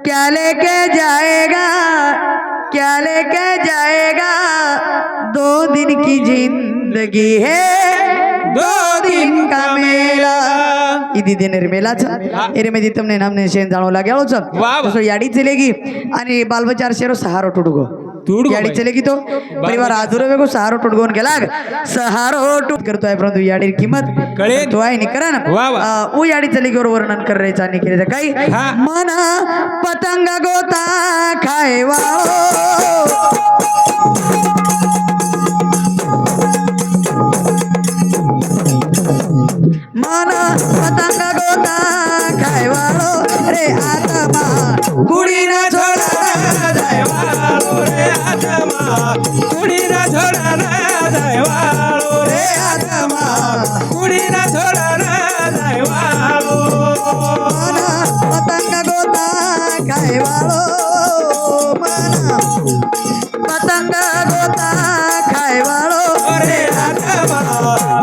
क्या लेके जाएगा, क्या लेके जाएगा, 2 दिन की जिंदगी है, 2 दिन का मेला. ईदी देनेर मेलाचा एरे में તમને નામને શેન જાણો લાગ્યાળો છે તો યાડી ચલેગી અને બાલ બચાર શેરો સહારો ટૂટગો याडी चलेगी तो परिवार आधुरे वेगो सहारो टुटगोन गेला सहारो टूट करतो आहे परंतु याडी किंमत तो आहे नि करा ना वो याडी चलेगी और वर्णन कर रे चानी केले काही मन पतंग गोता खायवा मन पतंग गोता खायवाळो रे आत्मा कुडी ना छोडा जायवाळो रे आत्मा कुडी ना छोडा जायवाळो रे आत्मा कुडी ना छोडा जायवाळो मन पतंग गोता खायवाळो मन पतंग गोता खायवाळो रे आत्मा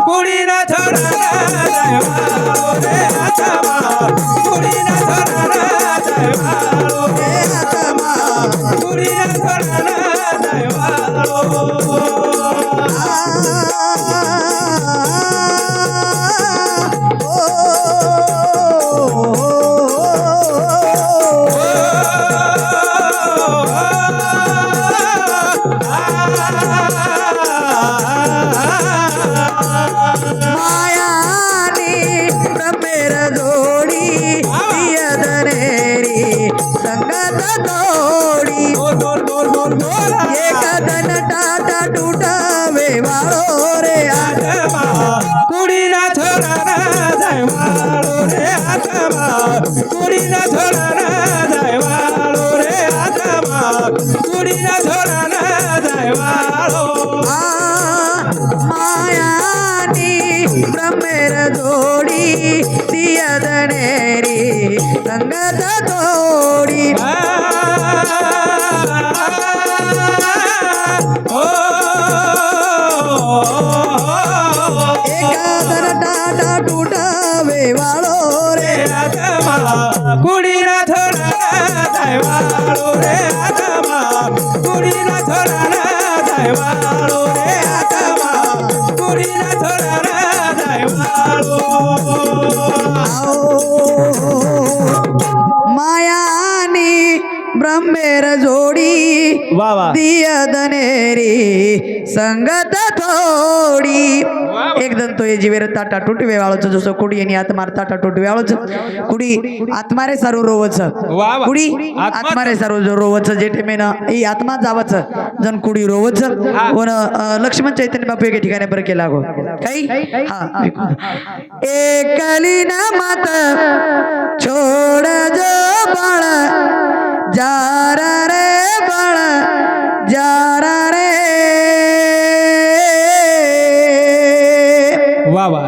कुडी ना छोडा जायवाळो रे आत्मा कुडी ना छोडा जायवाळो रे आत्मा कुडी ना छोडा जायवाळो ब्रह्मेर जोड़ी दियदनेरी संगत तोड़ी एकादर टाटा टूटावे वालो रे आत्मा कुड़ी ना छोड़ा जायवालो रे आत्मा कुड़ी ना छोड़ा जायवालो रे आत्मा कुड़ी ना छोड़ा मायानी ब्रह्मेर जोड़ी दियदनेरी संगत थोड़ी एकदम तो ये जीवेर ताटा टूटवे वाळो छ जसो कुडी एनी आत्मार ताटा टूटवे वाळो छ कुडी आत्मारे सारू रोव छ कुडी आत्मारे सारू जो रोव छ जेटे मेन ई आत्मा जाव छ जन कुडी रोव छ कोण लक्ष्मण चैतन्य बापू एके ठिकाणी पर केला गो काही हां एकली ना मत छोड़ जो बळ जारा रे बळ जारा रे वाह वाह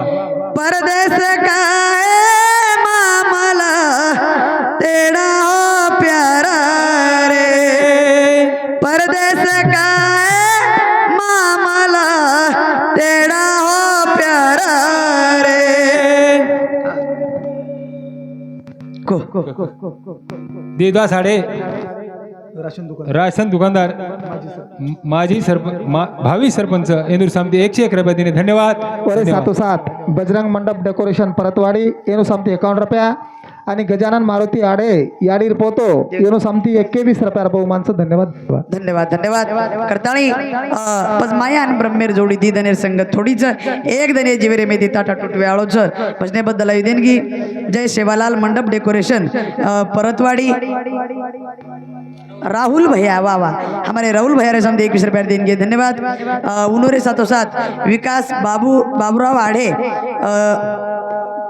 परदेश का है मामला तेरा हो प्यारा रे परदेश का है मामला तेरा हो प्यारा रे देदा साडे राशन दुकानदार माजी भावी सरपंच एनूर सामती 101 रुपये दिने धन्यवाद साथ बजरंग मंडप डेकोरेशन परतवाड़ी एनु सामती 51 रुपया आणि गजानन मारुती आडे याडीर पोतो एनु सामती 21 रुपया बहुमान धन्यवाद धन्यवाद धन्यवाद करताळी पज माया आणि ब्रह्मेर जोडी दी दनेर संगत थोडीच एक दने जीवेरे मेदी ताटा टुटवे आळो छ भजने बद्दल आई देणगी जय सेवालाल मंडप डेकोरेशन परतवाड़ी राहुल भैया वाह वाह हमारे राहुल भैया रे समझे 21 रुपया देंगे धन्यवाद उनोरे साथों साथ विकास बाबूराव आडे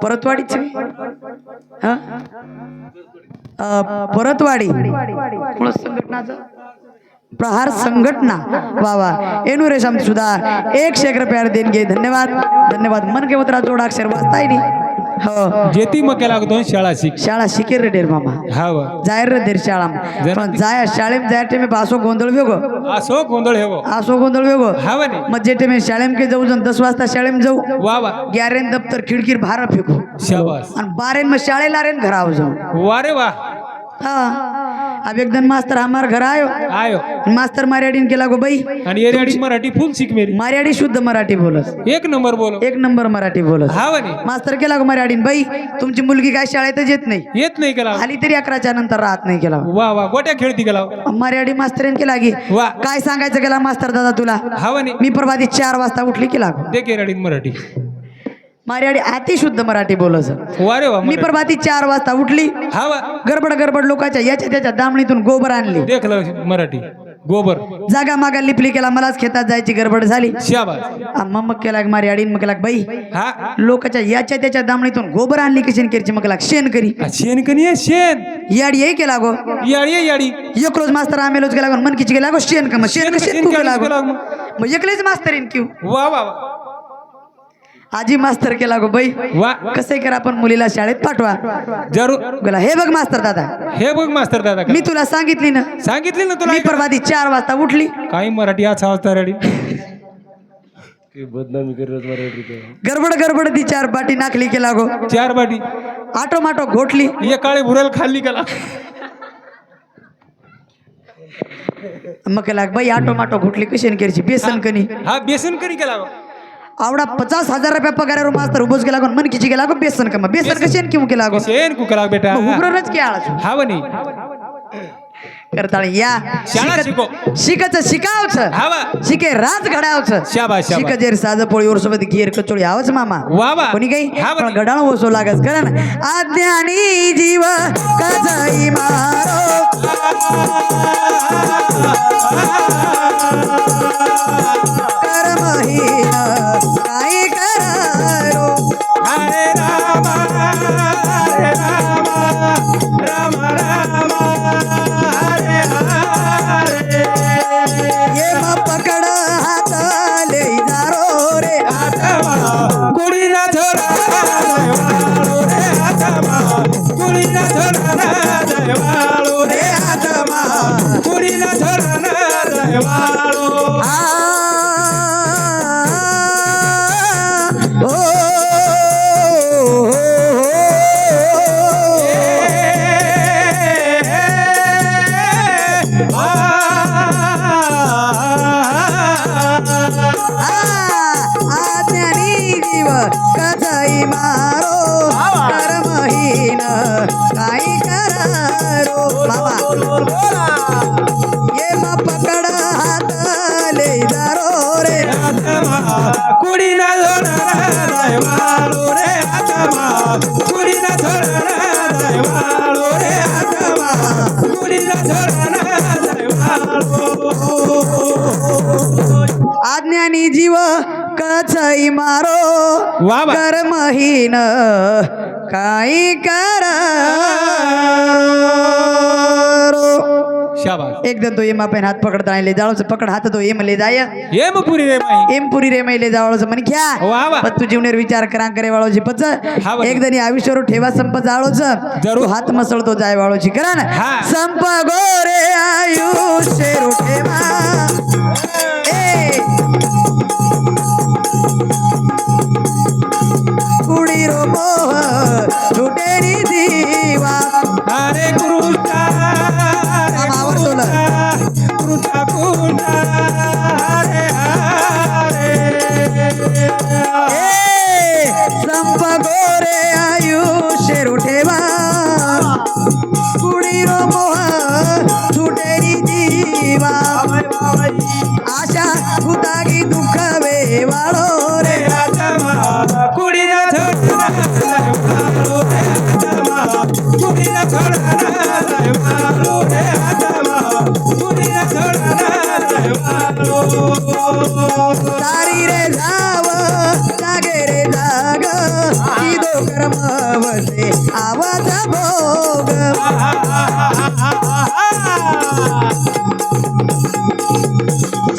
परतवाड़ी हाँ परतवाड़ी संघटनाचं प्रहार संघटना वाह वाह एनुरे समझ सुधा 100 रुपया देणगे धन्यवाद धन्यवाद मन के उतरा जोड़ा अक्षर वाचताय नी हो जेती मके लागतो शाळा शिकेर रे डेर मामा हाव जायर रे देर शाळा पण जाय शाळेम जायटे में बासो गोंधळ वेगो आसो गोंधळ वेगो हाव नी मग जेटे में शाळेम के जाऊ जन 10 वाजता शाळेम जाऊ वाह वाह 11 दफ्तर खिडकीर बाहेर फेकू शाबास आणि 12 में शाळेला रेन घर आव जाऊ वाह रे वाह हाँ अब एक दिन मास्टर हमार घर आयो आयो मास्टर मारियाडीन केला गो बाई आणि एरियाडी मराठी फुल शिक मेरी मारियाडी शुद्ध मराठी बोलस एक नंबर बोलो एक नंबर मराठी बोलस हा वनी मास्तर केला गो मारियाडीन बाई तुमची मुलगी काय शाळेतच येत नाही येत नाही केला आली तरी 11च्या नंतर राहत नाही केला वा वा गोट्या खेळती गेला मराठी मास्तरीन केला की वा काय सांगायचं केला मास्तर दादा तुला हा वनी मी प्रभाती 4 वाजता उठली केला देख एरियाडी मराठी मारियाडी अति शुद्ध मराठी बोलस वा रे वा मी प्रभाती 4 वाजता उठली हा वा गडबड गडबड लोकांच्या याच्या त्याच्या दामणीतून गोबर आणली देखलं मराठी गोबर जागा मागा लिपली केला मलाच खेतात जायची गडबड झाली शाबास मग केला मारियाडीन मग केला बाई हा लोकांच्या याच्या त्याच्या दामणीतून गोबर आणली की शेणकेरची मग केला शेण करी शेण कनी आहे शेण याडी ये केला गो याडी आहे, याडी एक रोज मास्तर आमेलोच गेला मन किची गेला गो शेण कम शेण शेण तू गेला गो केला मग एकलेच मास्तरीन क्यू वा वा वा आजी मास्तर केला गो बाई वा कसे करा आपण मुलीला शाळेत पाठवा जरूर गेला हे बघ मास्तर दादा हे बघ मास्तर दादा मी तुला सांगितली ना सांगितले ना तुला मी प्रभाती 4 वाजता उठली काही मराठी आज वाजता रेडी गडबड गडबड ती 4 बाटी नाकली केला गो 4 बाटी आटो माटो घोटली ये काळे भुरेल खाल्ली केला मग केला बाई आटो माटो घोटली कशी केरची बेसन कनी हा बेसन करी केला आवडा 50,000 रुपया पगारावर मास्तर उभोच गेला गो मन किची गेला गो बेसन कम बेसन कशी क्यों केला गो शेण कुकला बेटा उभरच की आळा हा वनी करताळ या शाळा शिको शिकच शिकावच हा वा शिके राज घडावच शाबास शिक शाबास जेर साज पोळीवर सोबत घेर कचोळी आवच मामा वा वा कोणी काही हा पण वनी घडाळ वसो लागस कारण आज्ञानी जीव कजाई मारो कर्महीन काय करारो हरे राम हरे राम राम राम हरे हरे ये म पकड हात ले जारो रे आत्मा कुड़ी ना छोरा देवालो रे आत्मा कुड़ी ना छोरा देवालो रे आत्मा कुड़ी ना छोरा देवालो आज्ञानी जीव कजाई मारो कर्महीन काय करारो बाबा ये म पकड हात ले जारो रे कुड़ी ना छोरा देवालो रे आत्मा कुड़ी ना छोरा देवालो रे आत्मा कुड़ी ना छोरा देवालो आज्ञानी जीव कछई मारो वा वा. कर्महीन काही करा शाबास एक दिन तो एम आपण हात पकडता ले जाळोच पकड हात तो एम ले जाय ये मग पुरी रे माई एम पुरी रे मैले जावळोच म्हण घ्या वा वा. पण तू जीवनेर विचार करा करे वाळोची पच हा वा. एक दनी आयुष्यावर ठेवा संप जाळोच जरूर. तू हात मसळतो जाय वाळोची करा ना हा. संप गोरे आयुष्य ठेवा ए कुडी रो मोह झुटेरी जीवा हरे कृष्णा आवडतो ना कृष्णा कृष्णा हरे हरे ए संप गोरे आयुष्य ठेवा कुडी रो मोह झुटेरी जीवा आशा हुतागी दुःख वे वाळो रे कुड़ी ना छोड़ा देवालो रे आत्मा कुड़ी ना छोड़ा देवालो रे आत्मा कुड़ी ना छोड़ा देवालो तारी रे जाव जागे रे जाग किदो कर्मवसे आवाज भोग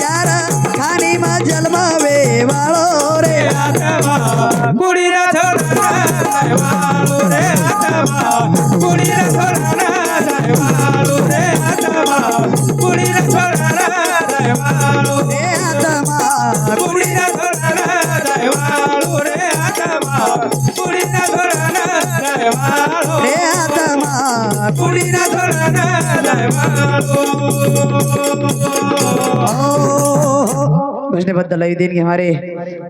चार खानी मा जन्मवे वाळो रे कुड़ी ना छोड़ा देवालो रे आत्मा कुड़ी ना छोड़ा देवालो रे आत्मा कुड़ी ना छोड़ा देवालो रे आत्मा कुड़ी ना छोड़ा देवालो रे आत्मा कुड़ी ना छोड़ा देवालो रे आत्मा कुड़ी ना छोड़ा भजनेबद्दल दिन घे हमारे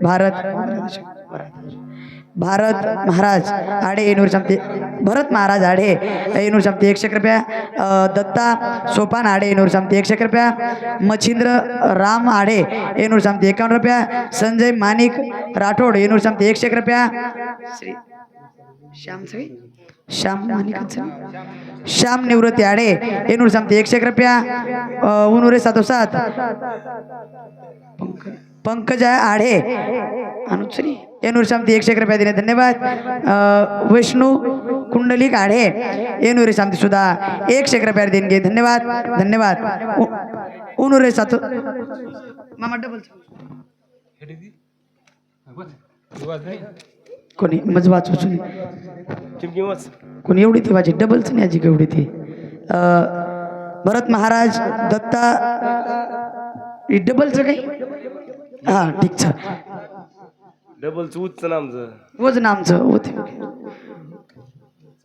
भारत महाराज आडे येनूर चमते भरत महाराज आडे येनूर चमते 100 रुपया दत्ता सोपान आडे येनूर चमते 100 रुपया मच्छिंद्र राम आडे येनूर चमते 51 रुपया संजय मानिक राठोड येनूर चमते 100 रुपया श्री श्याम मानिक श्याम निवृत्ती आडे येनूर चमते 100 रुपया उनुरे 707 पंकज आडे अनुश्री येनूर शांती 100 रुपया देणे धन्यवाद विष्णू कुंडलिक आडे येनूर शांती सुद्धा 100 रुपया देणगे धन्यवाद धन्यवाद उनुरे सातो मामा डबल कोणी मज वाचू कोणी एवढी ती वाची डबलच नाही आजी केवढी ती भरत महाराज दत्ता डबलचं काही हा ठीक छ डबलचं उच्च नामचं वज नामचं होते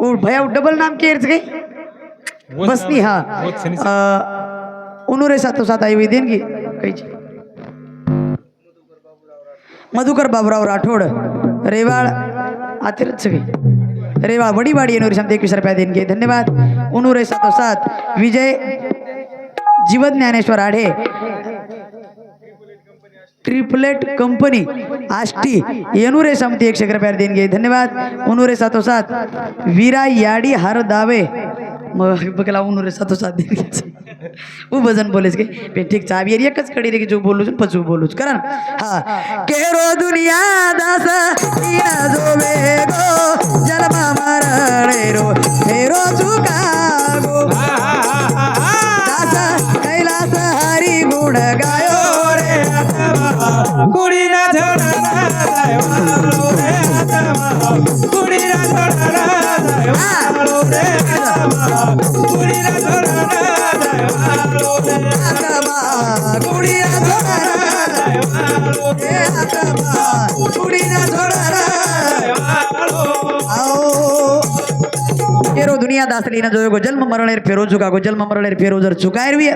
ओ भया डबल नाम केरच काही बसनी हा उनुरे 707 आई देणगी काही मधुकर बाबुराव राठोड रेवाळ आतिरच काही रेवाळ वडीवाडी येणूर शांती 21 रुपया देणगी धन्यवाद उनुरे 707 विजय जीवन ज्ञानेश्वर आढे ट्रिपलेट कंपनी आष्टी येनुरे समती 100 रुपया देणगे धन्यवाद उनुरे 707 वीरा याडी हर दावे मग बघला उनुरे 707 देणगे वो भजन बोलेस के ठीक चाबी एकच कडी रे की जो बोलूच पचू बोलूच कारण हा केरो दुनिया दास ईना जो वेगो जन्म मरणे रो फेरो चुका गो दास कैलास हरी गुण गायो रे कुडीना झडना जायवालो रे आत्मा कुडीना झडना जायवालो रे आत्मा कुडीना झडना जायवालो रे आत्मा कुडीना झडना जायवालो रे आत्मा कुडीना झडना जायवालो आओ केरो दुनिया दासली ना जो जन्म मरणेर फेरो चुका गो जन्म मरणेर फेरो जर चुकायरवी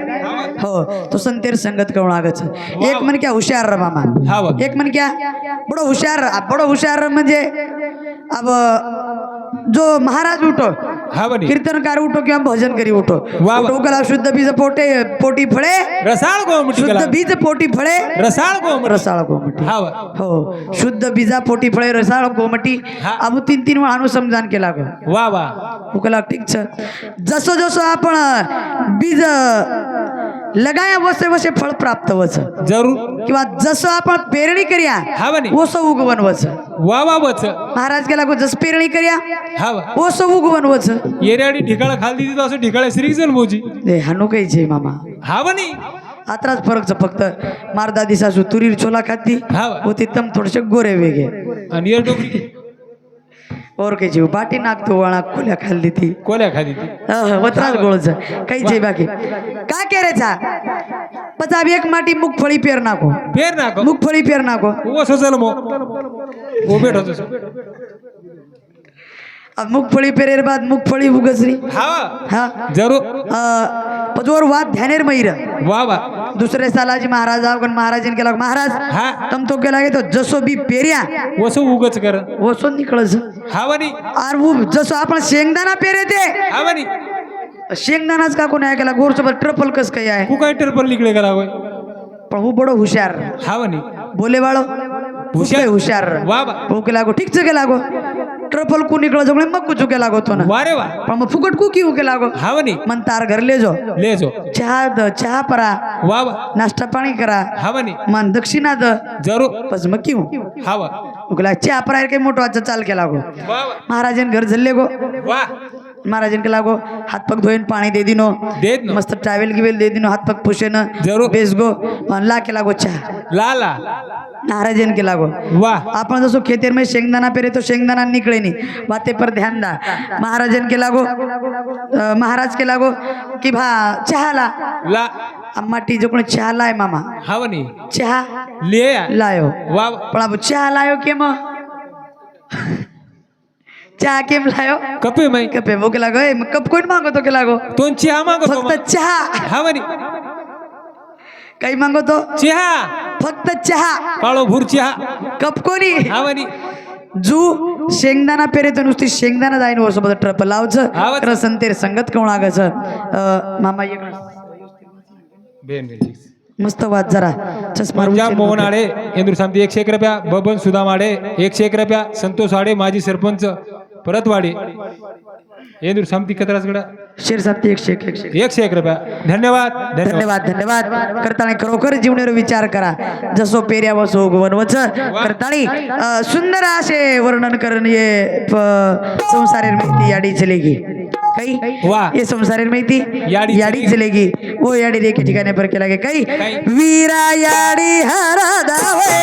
हो तो संतेर संगत कवण आगच एक मन क्या होशियार रे मामा एक मन क्या बड़ो होशियार म्हणजे अब जो महाराज उठो कीर्तनकार उठो किंवा भजन करी उठो उठो शुद्ध बीज पोटी फळे रसाळ गोमटी शुद्ध बीज पोटी फळे रसाळ गोमटी हो शुद्ध बीजा पोटी फळे रसाळ गोमटी अब 3 वेळा अनुसंधान केला गो वा वा उकला ठीक छ जसो जसो आपण बीज लगाया वसे वसे फळ प्राप्त वच जरूर किंवा जसं आपण पेरणी करूया ओसं उगवण वच वा वा वच महाराज गेला गो जस पेरणी करूया हा ओसं उगवण वच येऱ्याडी ठिकाळ खाली दिली असं ठिकाळ श्रीजन मोजी दे हानो काही जे मामा हा बनी आत्राच फरकच फक्त मारदा दिसासू तुरीर छोला खाती होती तम थोडेसे गोरे वेगे आणि येर डोकरी और काही जीव बाटी नाकतो वळा कोल्या खाल्ली ती वत्राच गोळच काही जे बाकी का केरेचा पचाब एक माटी मुगफळी पेर नाको मुगफळी पेर नाको वो सोचल मो वो बेठो अब मुगफळी पेरेर बाद मुगफळी उगसरी हा जरूर पजोर वाद ध्यानेर मैर वा वा दुसरे सालाजी महाराज आवगण महाराजन केला महाराज तम तो केला तो जसो बी पेरिया वसो उगच कर वसो निकळच हा बनी आर वो जसो आपण शेंगदाणा पेरे ते हा बनी शेंगदाणाच का कोणी केला गोरसोबत ट्रपल कस काय आहे तू काय ट्रपल निकळे करा होय पण वो बडो हुशार हा बनी बोले वाळो हुशार वा वा हो के लागो ठीक के लागो ट्रपल को निकलो जगळे मग कुछ के लागो तो ना वारे वा पण मग फुकट को की के लागो हा बनी मन तार घर ले जो चहा परा वा वा नाश्ता पाणी करा हा बनी मन दक्षिणा द जरूर बस मग क्यों हा वा उगला चहा परा के मोठो आज चाल के लागो वा वा महाराजन घर झल्ले गो वा महाराजन के लागो हाथ पग धोइन पानी दे दिनो मस्त ट्रॅव्हल गिवेल दे दिनो हाथ पग पुशेन जरूर बेस गो ला के लागो चहा ला ला महाराजन के लागो वाह आपण जसो खेतेर में शेंगदाना पेरे तो शेंगदाना निकले नहीं बातें पर ध्यान दा महाराजन के लागो महाराज के लागो कि भा चहा ला अम्माटी जो कोण चहा लाय मामा हा बनी चहा ले लायो वाह पण अब चहा लायो के म चहा केम लायो कपे मै कपे भूक लागो ए, मग कप कोण मागवतो की लागो तो चहा मागवतो फक्त चहा हा म्हणे काही मागवतो चहा फक्त चहा काळो भूर चहा कप कोणी हा म्हणे जू शेंगदाणा पेरेतो नुसती शेंगदाणा जाईन व सोबत ट्रप लावचं आवाज. रसन तेर संगत कोण आगायचं मामा एक बेन बेन मस्त वाद जरा चष्मा पंजाब मोहन आडे इंदूर सामती 101 रुपया बबन सुदाम आडे 101 रुपया संतोष आडे माजी सरपंच परतवाडी इंदूर सामती कतरासगडा शेर साथी 101 रुपया धन्यवाद धन्यवाद धन्यवाद धन्यवाद करताना खरोखर जीवनावर विचार करा जसो पेऱ्या वसो वनवच करताना सुंदर असे वर्णन करण ये संसारेर माहिती याडी चलेगी काही वाह. ये संसारेर माहिती याडी याडी चलेगी वो याडी एके ठिकाणी पर केला गे काही वीरा याडी हरा दावे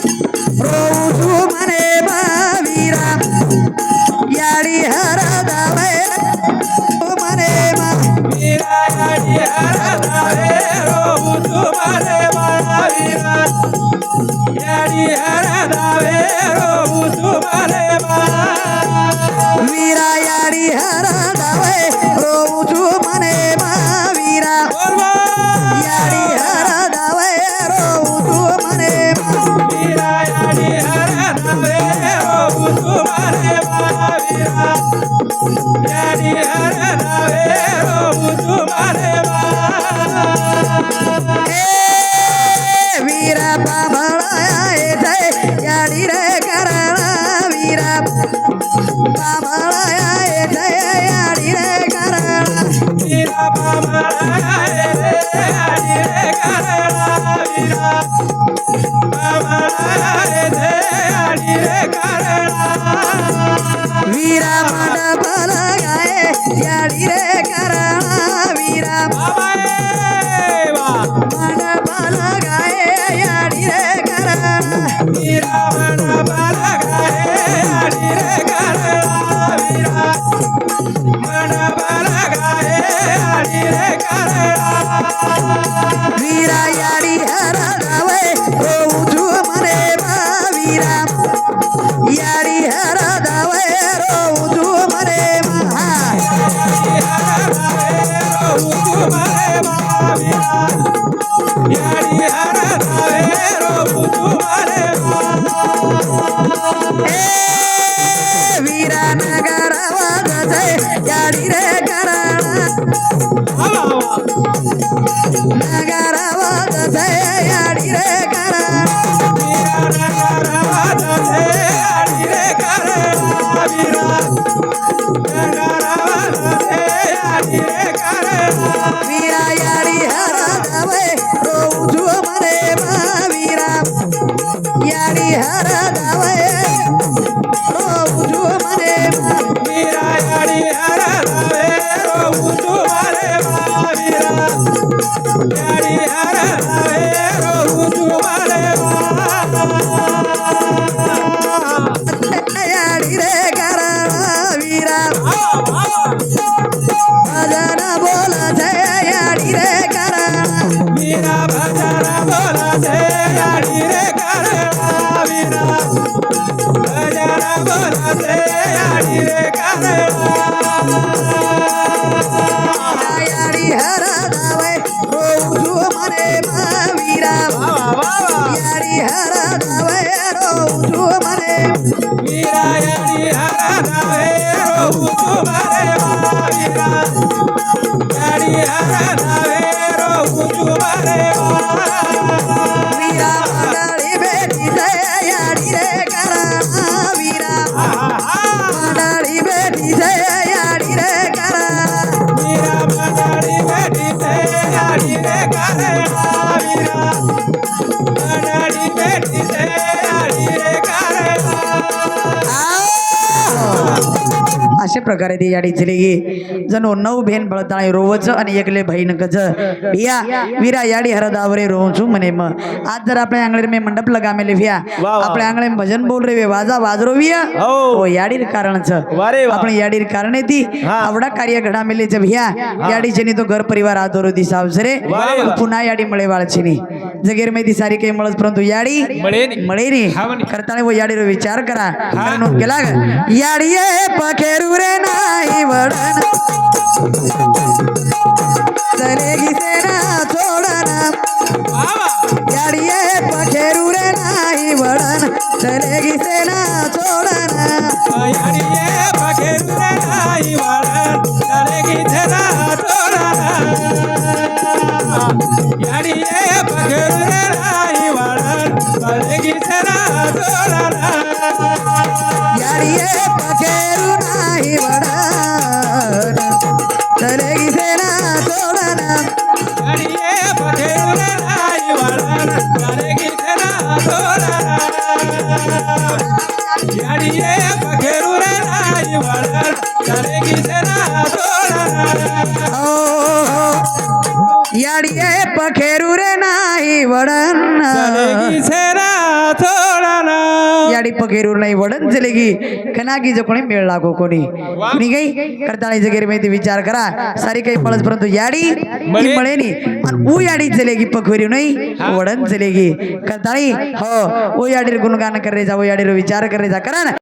रोजू मने वीरा याडी हरा दावे मने वीरा याडी हरा दावे रोबू तुम्हारे वीरा याडी हरा दावे रोबू तुम्हारे वीरा याडी हरा दावे रोजू मने वीरा याडी हरा दावे रोजू मने वीरा याडी हरा दावे रोबू तुम्हारे वीरा याडी हरा दावे रोबू तुम्हारे वीरा बाबळाया जय याडी रे करणा वीरा बाबळाया जय याडी रे करणा वीरा बाबा रे याडी रे करणा वीरा बाबा रे याडी रे करणा वीरा मंडपल गाये याडी रे करणा वीरा बाबा रे वा मंडपल गाये याडी रे करणा वीरा बाबा गाए याडी रे करणा वीरा बाबा गाए याडी रे करणा वीरा याडी हरा दावे रोजू मने वीरा याडी हरा दावे रोजू मने वीरा नगरवाद जय याडी रे करणा नगरवाद जय याडी रे करणा वीरा याडी हरा दावे रोजू मने वीरा याडी हरा दावे रोजू मने याडी रे करणा वीरा भजन बोल जय याडी रे करणा वीरा भजन बोला से याडी रे करणा वीरा भजन बोला से याडी रे करणा याडी हरा दावे रोजू मने वीरा याडी हरा दावे रोजू मने वीरा याडी हरा दावे रोहू तुम्हारे वीरा याडी हरा दावे रोहू तुम्हारे वीरा मंडळी बेटी जय याडी रे करणा वीरा मंडळी बेटी जय याडी रे करणा वीरा मंडळी बेटी से याडी रे करणा वीरा मंडळी बेटी से याडी रे करणा प्रकारे ती याडी चलेगी जणू 9 भेन बळताळे रोवच आणि एकले बहीण कज भिया वीरा याडी हरदावरे रोवचू म्हणे मग आज जर आपल्या आंगळे में मंडप लगा मेले भिया आपल्या आंगळे में भजन बोल रे वे वाजा वाजरो भिया ओ याडीर कारणच आपण याडीर कारणे ती आवडा कार्य घडा मेले जब भिया याडी जनी तो घर परिवार आदोरो दिसावसरे पुन्हा याडी मळे वाळछिनी जगेर में ती सारी काही मळस परंतु याडी मळे रे करताळे वो याडीर विचार करा नोट केला याडीये पखेरू रे नाही वडन चलेगी सेना छोडना याडीये पखेरू रे नाही वडन चलेगी सेना छोडना याडीये पखेरू रे नाही वडन चलेगी सेना छोडना याडीये पखेरू रे नाही वडन चलेगी सेना छोडना याडीये पखेरू नाही वडन चलेगी सेना छोडना याडीये पखेरू रे नाही वडन चलेगी सेना छोडना याडीये पखेरू रे नाही वडन चलेगी सेना छोडना याडीये पखेरू रे नाही वडन चलेगी सेना छोडना याडी पखेरू नाही वडन चलेगी कनागी जो कोणी मेळ लागो कोणी मी गई करताळी जगेर में विचार करा सारी काही पळस परंतु याडी ती मळेनी ऊ याडी चलेगी पखेरू नाही वडन चलेगी करताळी हो ओ याडीर गुणगान कर रे जा ओ याडीर विचार कर रे जा करा ना